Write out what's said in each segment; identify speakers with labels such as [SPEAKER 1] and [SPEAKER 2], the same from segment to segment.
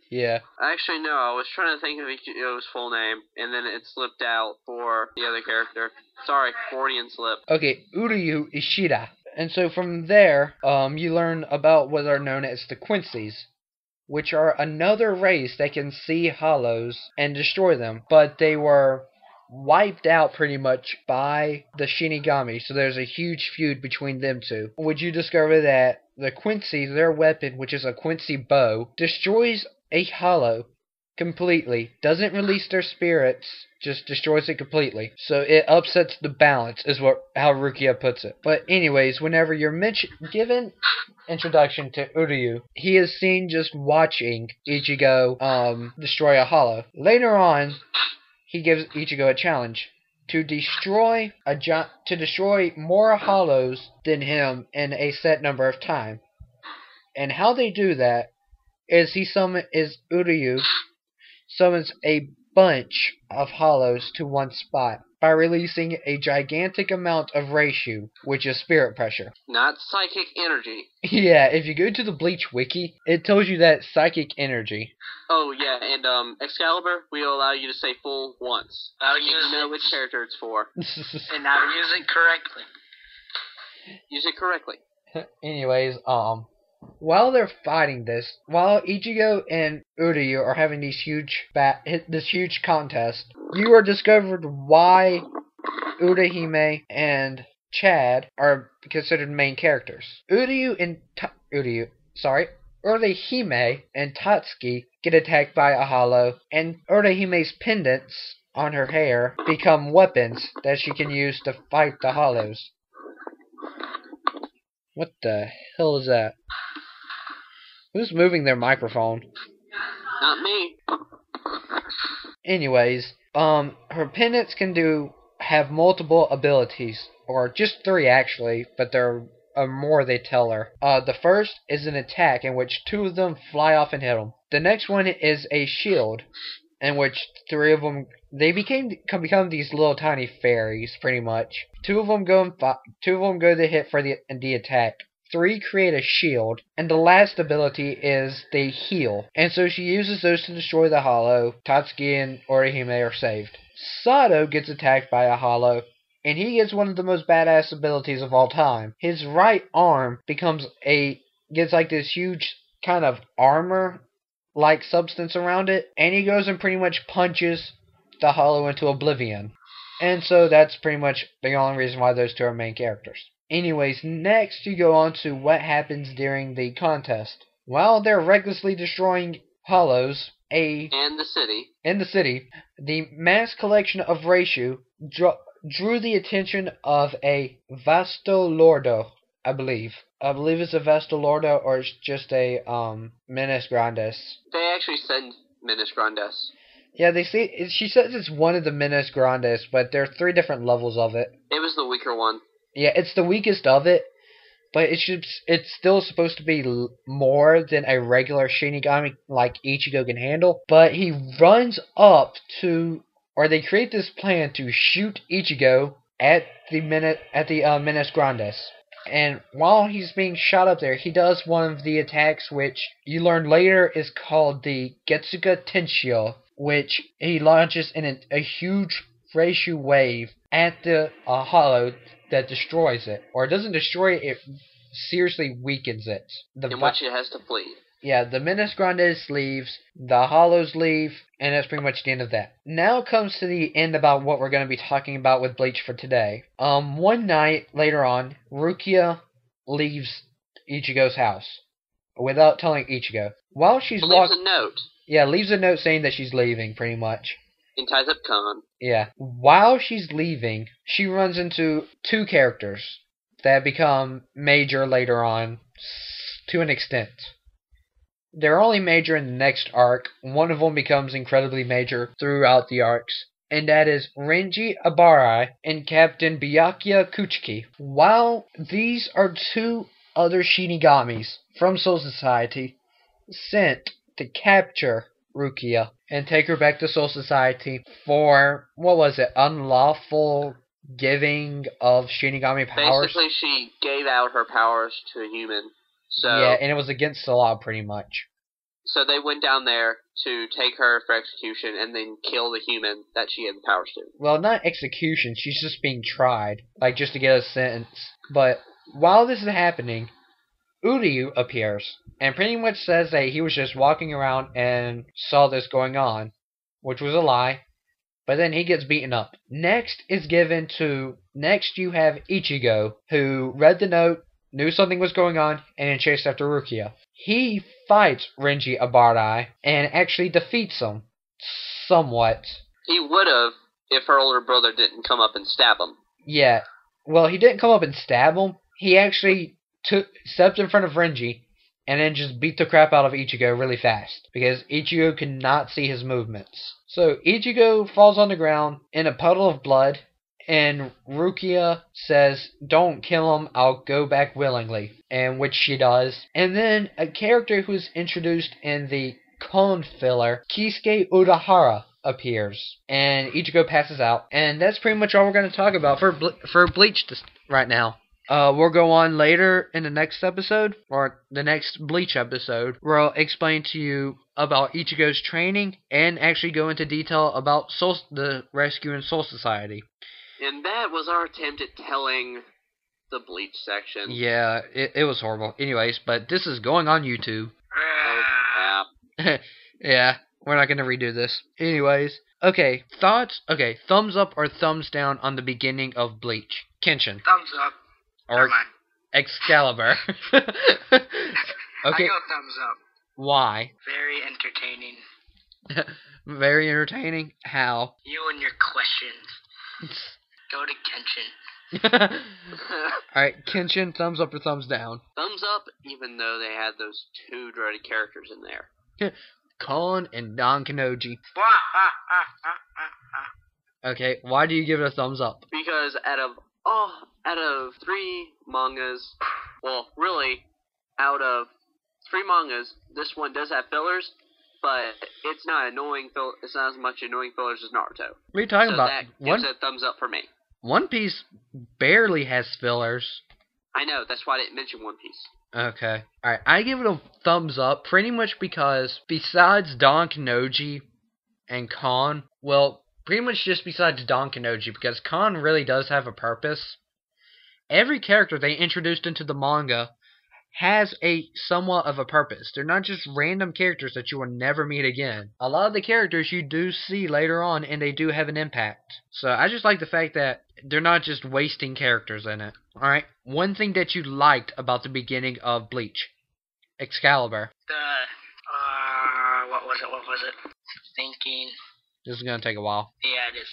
[SPEAKER 1] Yeah.
[SPEAKER 2] Actually, no, I was trying to think of Ichigo's full name, and then it slipped out for the other character. Sorry, Freudian slip.
[SPEAKER 1] Okay, Uryu Ishida. And so from there, you learn about what are known as the Quincy's, which are another race that can see hollows and destroy them, but they were wiped out pretty much by the Shinigami, so there's a huge feud between them two. Would you discover that the Quincy, their weapon, which is a Quincy bow, destroys a hollow completely, doesn't release their spirits, just destroys it completely. So it upsets the balance, is what how Rukia puts it. But anyways, whenever you're given introduction to Uryu, he is seen just watching Ichigo destroy a hollow. Later on, he gives Ichigo a challenge to destroy more hollows than him in a set number of time. And how they do that is Uryu summons a bunch of hollows to one spot by releasing a gigantic amount of Reishu, which is spirit pressure.
[SPEAKER 2] Not psychic energy.
[SPEAKER 1] Yeah, if you go to the Bleach wiki, it tells you that psychic energy.
[SPEAKER 2] Oh, yeah, and Excalibur, we'll allow you to say full once. You know which character it's for.
[SPEAKER 3] And now use it correctly.
[SPEAKER 2] Use it correctly.
[SPEAKER 1] Anyways, while they're fighting this, while Ichigo and Uryu are having this huge contest, you are discovered why Urahime and Chad are considered main characters. Urahime and Tatsuki get attacked by a hollow, and Urahime's pendants on her hair become weapons that she can use to fight the hollows. What the hell is that? Who's moving their microphone?
[SPEAKER 2] Not me.
[SPEAKER 1] Anyways, her pendants can have multiple abilities, or just 3 actually, but there are more they tell her. The first is an attack in which 2 of them fly off and hit them. The next one is a shield, in which 3 of them become these little tiny fairies, pretty much. 2 of them go to hit for the attack. 3 create a shield, and the last ability is they heal. And so she uses those to destroy the hollow. Tatsuki and Orihime are saved. Sato gets attacked by a hollow, and he gets one of the most badass abilities of all time. His right arm gets like this huge kind of armor-like substance around it, and he goes and pretty much punches the hollow into oblivion. And so that's pretty much the only reason why those 2 are main characters. Anyways, next you go on to what happens during the contest. While they're recklessly destroying hollows, in the city, the mass collection of Reishu drew the attention of a Vastolordo, I believe. I believe it's a Vastolordo, or it's just a Menes Grandes.
[SPEAKER 2] They actually said Menes Grandes.
[SPEAKER 1] Yeah, she says it's one of the Menes Grandes, but there are 3 different levels of it.
[SPEAKER 2] It was the weaker one.
[SPEAKER 1] Yeah, it's the weakest of it, but it's still supposed to be more than a regular Shinigami like Ichigo can handle. But he runs up they create this plan to shoot Ichigo at the Menes Grandes. And while he's being shot up there, he does one of the attacks which you learn later is called the Getsuga Tenshio, which he launches in a huge Reishu wave at the hollow that destroys it. Or it doesn't destroy it, it seriously weakens it.
[SPEAKER 2] In which it has to flee.
[SPEAKER 1] Yeah, the Menes Grandes leaves, the hollows leave, and that's pretty much the end of that. Now comes to the end about what we're going to be talking about with Bleach for today. One night later on, Rukia leaves Ichigo's house without telling Ichigo. While she's
[SPEAKER 2] leaves a note.
[SPEAKER 1] Yeah, leaves a note saying that she's leaving, pretty much.
[SPEAKER 2] And ties up Khan.
[SPEAKER 1] Yeah. While she's leaving, she runs into 2 characters that become major later on, to an extent. They're only major in the next arc. One of them becomes incredibly major throughout the arcs, and that is Renji Abarai and Captain Byakuya Kuchiki. While these are 2 other Shinigamis from Soul Society sent to capture Rukia and take her back to Soul Society for, unlawful giving of Shinigami powers?
[SPEAKER 2] Basically, she gave out her powers to a human. So
[SPEAKER 1] yeah, and it was against the law, pretty much.
[SPEAKER 2] So they went down there to take her for execution and then kill the human that she had the powers to.
[SPEAKER 1] Well, not execution. She's just being tried, like just to get a sentence. But while this is happening, Uryu appears and pretty much says that he was just walking around and saw this going on, which was a lie. But then he gets beaten up. Next you have Ichigo, who read the note, knew something was going on, and then chased after Rukia. He fights Renji Abarai and actually defeats him. Somewhat.
[SPEAKER 2] He would have if her older brother didn't come up and stab him.
[SPEAKER 1] Yeah. Well, he didn't come up and stab him. He actually stepped in front of Renji and then just beat the crap out of Ichigo really fast, because Ichigo could not see his movements. So Ichigo falls on the ground in a puddle of blood, and Rukia says, "Don't kill him, I'll go back willingly," and which she does. And then a character who's introduced in the Kon filler, Kisuke Urahara, appears, and Ichigo passes out. And that's pretty much all we're going to talk about for Bleach right now. We'll go on later in the next episode, or the next Bleach episode, where I'll explain to you about Ichigo's training and actually go into detail about the Rescue and Soul Society.
[SPEAKER 2] And that was our attempt at telling the Bleach section.
[SPEAKER 1] Yeah, it was horrible. Anyways, but this is going on YouTube.
[SPEAKER 2] Oh, yeah.
[SPEAKER 1] Yeah, we're not going to redo this. Anyways, okay, thoughts? Okay, thumbs up or thumbs down on the beginning of Bleach? Kenshin.
[SPEAKER 3] Thumbs up.
[SPEAKER 1] Or Excalibur. Okay.
[SPEAKER 3] I go thumbs up.
[SPEAKER 1] Why?
[SPEAKER 3] Very entertaining.
[SPEAKER 1] Very entertaining? How?
[SPEAKER 3] You and your questions. Go to Kenshin.
[SPEAKER 1] Alright, Kenshin, thumbs up or thumbs down?
[SPEAKER 2] Thumbs up, even though they had those two dreaded characters in there.
[SPEAKER 1] Kon and Don Kanoji. Okay, why do you give it a thumbs up?
[SPEAKER 2] Because out of 3 mangas, well, really, out of 3 mangas, this one does have fillers, but it's not annoying. It's not as much annoying fillers as Naruto.
[SPEAKER 1] What are you talking about?
[SPEAKER 2] That gives it a thumbs up for me.
[SPEAKER 1] One Piece barely has fillers.
[SPEAKER 2] I know, that's why I didn't mention One Piece.
[SPEAKER 1] Okay. Alright, I give it a thumbs up pretty much because besides Don Kanoji and Kon, well, pretty much just besides Don Kanoji, because Kon really does have a purpose. Every character they introduced into the manga has a somewhat of a purpose. They're not just random characters that you will never meet again. A lot of the characters you do see later on, and they do have an impact. So I just like the fact that they're not just wasting characters in it. Alright, one thing that you liked about the beginning of Bleach. Excalibur.
[SPEAKER 3] What was it? Thinking.
[SPEAKER 1] This is gonna take a while.
[SPEAKER 3] Yeah, it is.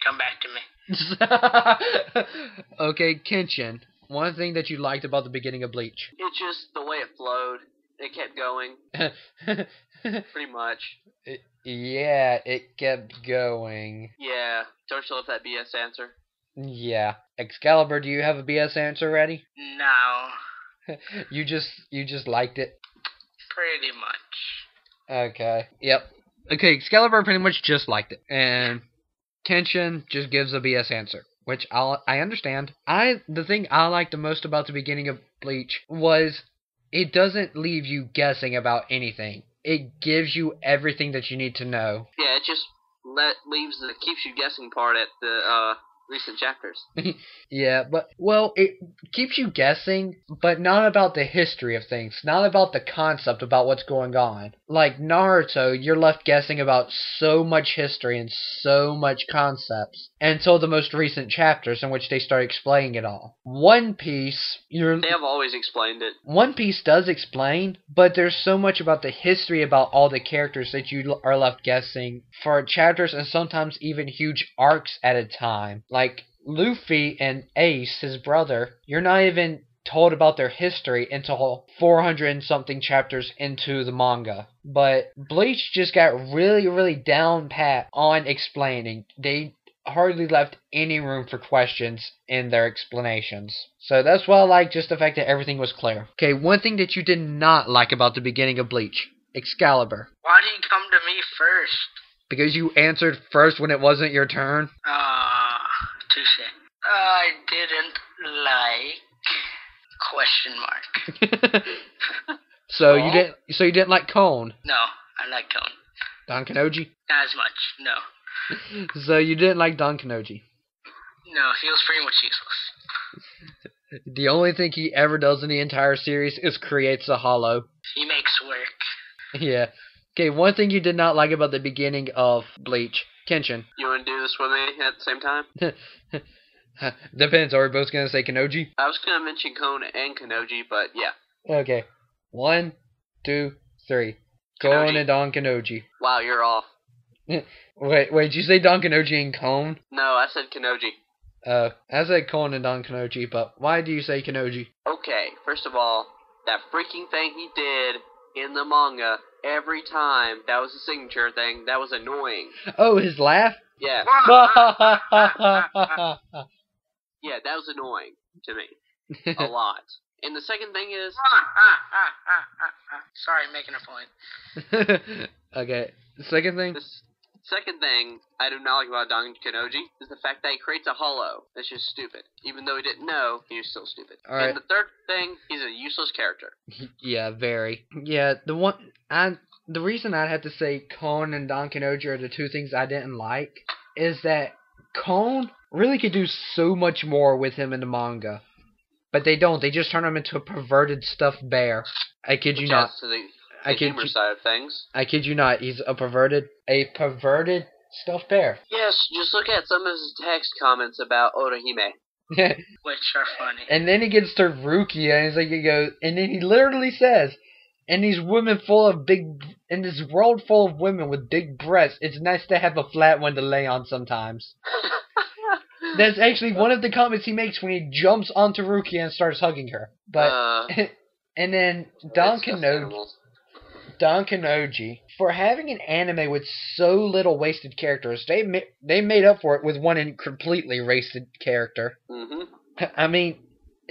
[SPEAKER 3] Come back to me.
[SPEAKER 1] Okay, Kenshin. One thing that you liked about the beginning of Bleach.
[SPEAKER 2] It's just the way it flowed. It kept going. Pretty much.
[SPEAKER 1] It kept going.
[SPEAKER 2] Yeah. Don't you love that BS answer?
[SPEAKER 1] Yeah. Excalibur, do you have a BS answer ready?
[SPEAKER 3] No.
[SPEAKER 1] You just liked it?
[SPEAKER 3] Pretty much.
[SPEAKER 1] Okay. Yep. Okay, Excalibur pretty much just liked it. And Kenshin just gives a BS answer, which I understand. The thing I liked the most about the beginning of Bleach was it doesn't leave you guessing about anything. It gives you everything that you need to know.
[SPEAKER 2] Yeah, it just leaves the keeps you guessing part at the recent chapters.
[SPEAKER 1] Yeah, but, well, it keeps you guessing, but not about the history of things, not about the concept about what's going on. Like Naruto, you're left guessing about so much history and so much concepts until the most recent chapters in which they start explaining it all. One Piece,
[SPEAKER 2] they have always explained it.
[SPEAKER 1] One Piece does explain, but there's so much about the history about all the characters that you are left guessing for chapters and sometimes even huge arcs at a time. Like Luffy and Ace, his brother, you're not even told about their history until 400 and something chapters into the manga. But Bleach just got really, really down pat on explaining. They hardly left any room for questions in their explanations. So that's why I like, just the fact that everything was clear. Okay, one thing that you did not like about the beginning of Bleach. Excalibur.
[SPEAKER 3] Why do you come to me first?
[SPEAKER 1] Because you answered first when it wasn't your turn.
[SPEAKER 3] Touche. I didn't like... question mark.
[SPEAKER 1] So
[SPEAKER 3] Oh?
[SPEAKER 1] you didn't like Cone,
[SPEAKER 3] No, I like Cone.
[SPEAKER 1] Don Kanoji?
[SPEAKER 3] Not as much. No.
[SPEAKER 1] So you didn't like Don Kanoji.
[SPEAKER 3] No, he was pretty much useless.
[SPEAKER 1] The only thing he ever does in the entire series is creates a hollow.
[SPEAKER 3] He makes work.
[SPEAKER 1] Yeah. Okay, one thing you did not like about the beginning of Bleach. Kenshin.
[SPEAKER 2] You want to do this with me at the same time?
[SPEAKER 1] Depends, are we both going to say Kanoji?
[SPEAKER 2] I was going to mention Kone and Kanoji, but yeah.
[SPEAKER 1] Okay. 1, 2, 3.
[SPEAKER 2] Kanoji.
[SPEAKER 1] Cone and Don Kanoji.
[SPEAKER 2] Wow, you're off.
[SPEAKER 1] Wait, did you say Don Kanoji and Cone?
[SPEAKER 2] No, I said Kanoji.
[SPEAKER 1] I said Cone and Don Kanoji, but why do you say Kanoji?
[SPEAKER 2] Okay, first of all, that freaking thing he did in the manga every time, that was a signature thing, that was annoying.
[SPEAKER 1] Oh, his laugh?
[SPEAKER 2] Yeah. Yeah, that was annoying to me. A lot. And the second thing is...
[SPEAKER 3] Sorry, making a point.
[SPEAKER 1] Okay, the second thing?
[SPEAKER 2] The second thing I do not like about Don Kanoji is the fact that he creates a hollow. That's just stupid. Even though he didn't know, he was still stupid.
[SPEAKER 1] Alright.
[SPEAKER 2] And the third thing, he's a useless character.
[SPEAKER 1] Yeah, very. Yeah, the reason I'd have to say Cone and Don Kanoji are the two things I didn't like is that Cone really could do so much more with him in the manga. But they don't. They just turn him into a perverted stuffed bear. I kid you not.
[SPEAKER 2] To the humor side of things.
[SPEAKER 1] I kid you not. He's a perverted stuffed bear.
[SPEAKER 2] Yes, just look at some of his text comments about Orihime.
[SPEAKER 3] Which are funny.
[SPEAKER 1] And then he gets to Rukia, and he's like, he goes, and then he literally says, in this world full of women with big breasts, it's nice to have a flat one to lay on sometimes. That's actually one of the comments he makes when he jumps onto Rukia and starts hugging her. But and then Don Kanoji, for having an anime with so little wasted characters, they made up for it with one completely wasted character.
[SPEAKER 2] Mm-hmm.
[SPEAKER 1] I mean,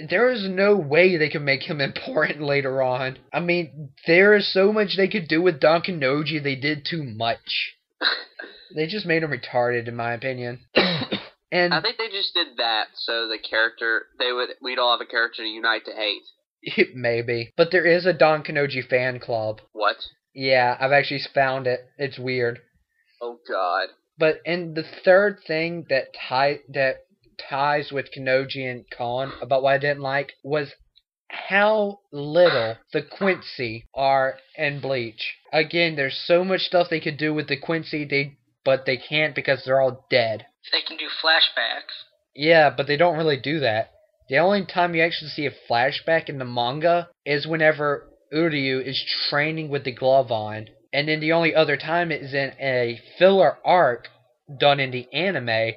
[SPEAKER 1] there is no way they could make him important later on. I mean, there is so much they could do with Don Kanoji, they did too much. They just made him retarded, in my opinion. And
[SPEAKER 2] I think they just did that so we'd all have a character to unite to hate.
[SPEAKER 1] Maybe. But there is a Don Kanoji fan club.
[SPEAKER 2] What?
[SPEAKER 1] Yeah, I've actually found it. It's weird.
[SPEAKER 2] Oh God.
[SPEAKER 1] But and the third thing that ties with Kanoji and Kon about what I didn't like was how little the Quincy are in Bleach. Again, there's so much stuff they could do with the Quincy, but they can't because they're all dead.
[SPEAKER 3] They can do flashbacks.
[SPEAKER 1] Yeah, but they don't really do that. The only time you actually see a flashback in the manga is whenever Uryu is training with the glove on. And then the only other time is in a filler arc done in the anime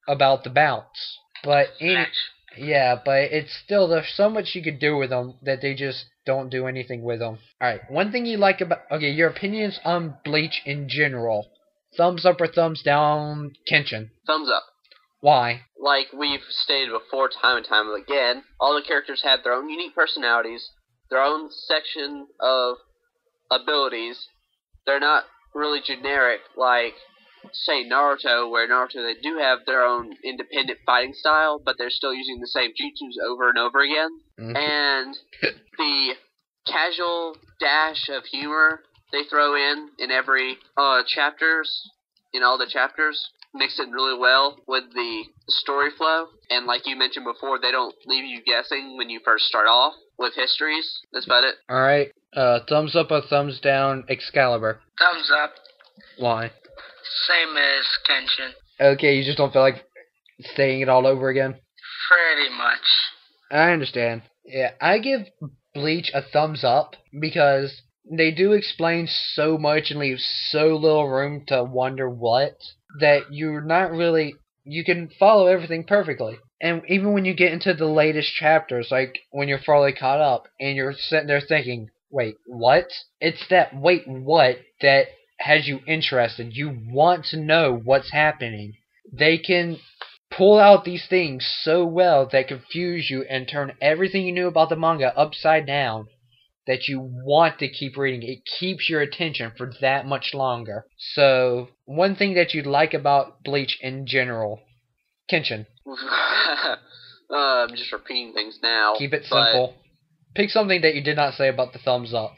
[SPEAKER 1] about the bounce. But but it's still, there's so much you could do with them that they just don't do anything with them. Alright, one thing you like about... Okay, your opinions on Bleach in general. Thumbs up or thumbs down, Kenshin?
[SPEAKER 2] Thumbs up.
[SPEAKER 1] Why?
[SPEAKER 2] Like we've stated before, time and time again, all the characters have their own unique personalities, their own section of abilities. They're not really generic like, say, Naruto, where Naruto, they do have their own independent fighting style, but they're still using the same jutsus over and over again.
[SPEAKER 1] Mm-hmm.
[SPEAKER 2] And the casual dash of humor they throw in every chapters, in all the chapters, mix it really well with the story flow. And like you mentioned before, they don't leave you guessing when you first start off with histories. That's about it.
[SPEAKER 1] Alright, thumbs up or thumbs down, Excalibur?
[SPEAKER 3] Thumbs up.
[SPEAKER 1] Why?
[SPEAKER 3] Same as Kenshin.
[SPEAKER 1] Okay, you just don't feel like saying it all over again?
[SPEAKER 3] Pretty much.
[SPEAKER 1] I understand. Yeah, I give Bleach a thumbs up because they do explain so much and leave so little room to wonder what, that you're not really... You can follow everything perfectly. And even when you get into the latest chapters, like when you're fully caught up and you're sitting there thinking, wait, what? It's that wait, what that has you interested. You want to know what's happening. They can pull out these things so well that confuse you and turn everything you knew about the manga upside down, that you want to keep reading. It keeps your attention for that much longer. So, one thing that you like about Bleach in general, Kenshin.
[SPEAKER 2] I'm just repeating things now.
[SPEAKER 1] Keep it simple. Pick something that you did not say about the thumbs up.